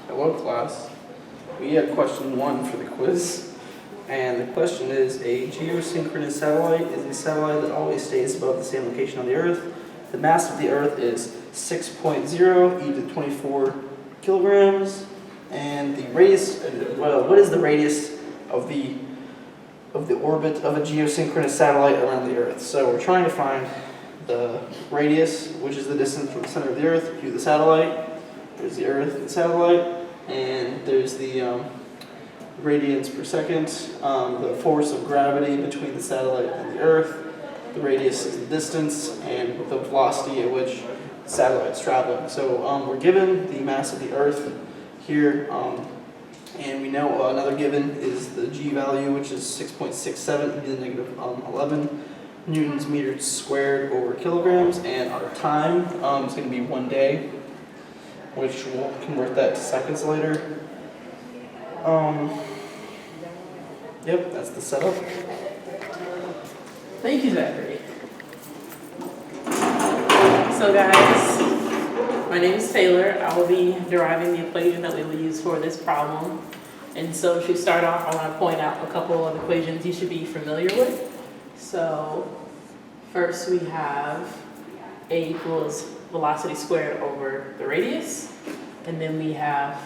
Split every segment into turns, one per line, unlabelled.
Hello class. We had question 1 for the quiz, and the question is, a geosynchronous satellite is a satellite that always stays above the same location on the Earth. The mass of the Earth is 6.0 e to the 24 kilograms, and the radius, what is the radius of the orbit of a geosynchronous satellite around the Earth? So we're trying to find the radius, which is the distance from the center of the Earth to the satellite. There's the Earth and the satellite, and there's the radians per second, the force of gravity between the satellite and the Earth, the radius is the distance, and the velocity at which the satellite's traveling. So we're given the mass of the Earth here, and we know another given is the G value, which is 6.67 e to the negative 11 newtons meters squared over kilograms, and our time is going to be 1 day, which we'll convert that to seconds later. Yep, that's the setup.
Thank you, Zachery. So guys, my name is Taylor. I will be deriving the equation that we will use for this problem. And so to start off, I want to point out a couple of equations you should be familiar with. So first we have A equals velocity squared over the radius. And then we have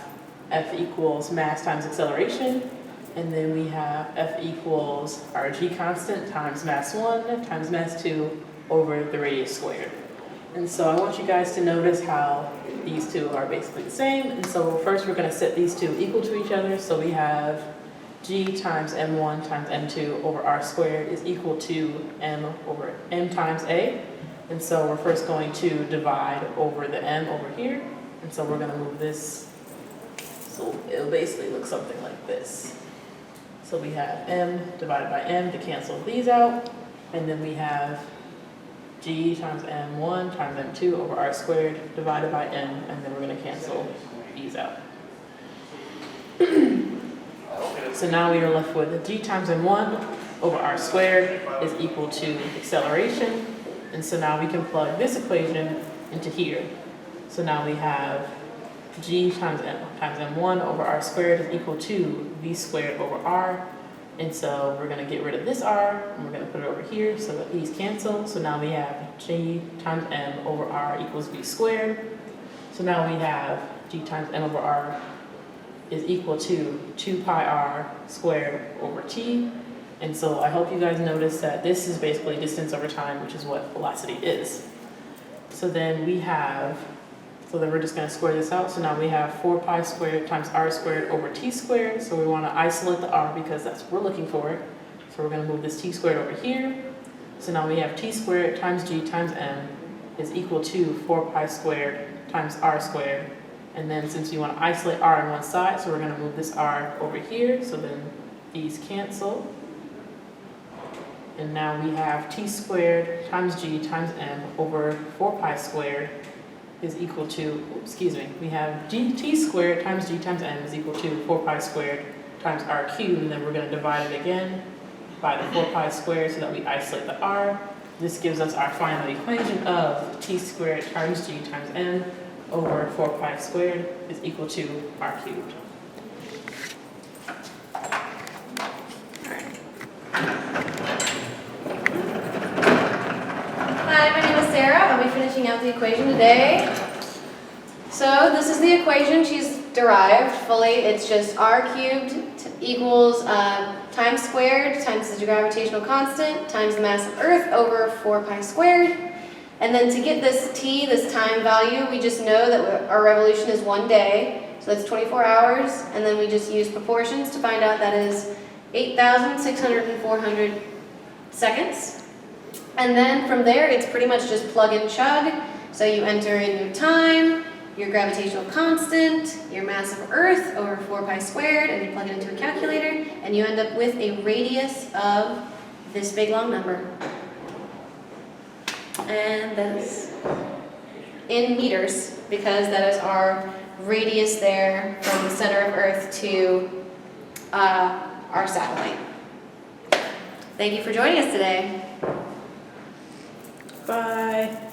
F equals mass times acceleration. And then we have F equals our G constant times mass 1 times mass 2 over the radius squared. And so I want you guys to notice how these two are basically the same. And so first we're going to set these two equal to each other. So we have G times M1 times M2 over R squared is equal to M over M times A. And so we're first going to divide over the M over here. And so we're going to move this, so it'll basically look something like this. So we have M divided by M to cancel these out. And then we have G times M1 times M2 over R squared divided by M. And then we're going to cancel these out. So now we are left with G times M1 over R squared is equal to acceleration. And so now we can plug this equation into here. So now we have G times M1 over R squared is equal to V squared over R. And so we're going to get rid of this R, and we're going to put it over here so that these cancel. So now we have G times M over R equals V squared. So now we have G times M over R is equal to 2 pi R squared over T. And so I hope you guys notice that this is basically distance over time, which is what velocity is. So then we have, so then we're just going to square this out. So now we have 4 pi squared times R squared over T squared. So we want to isolate the R because that's what we're looking for. So we're going to move this T squared over here. So now we have T squared times G times M is equal to 4 pi squared times R squared. And then since we want to isolate R on one side, so we're going to move this R over here. So then these cancel. And now we have T squared times G times M over 4 pi squared is equal to, we have T squared times G times M is equal to 4 pi squared times R cubed, and then we're going to divide it again by the 4 pi squared so that we isolate the R. This gives us our final equation of T squared times G times M over 4 pi squared is equal to R cubed.
Hi, my name is Sarah. I'll be finishing out the equation today. So this is the equation she's derived fully. It's just R cubed equals times squared times the gravitational constant times the mass of Earth over 4 pi squared. And then to get this T, this time value, we just know that our revolution is 1 day. So that's 24 hours. And then we just use proportions to find out that is 8,600 and 400 seconds. And then from there, it's pretty much just plug and chug. So you enter in your time, your gravitational constant, your mass of Earth over 4 pi squared, and you plug it into a calculator, and you end up with a radius of this big long number. And that's in meters, because that is our radius there from the center of Earth to our satellite. Thank you for joining us today.
Bye.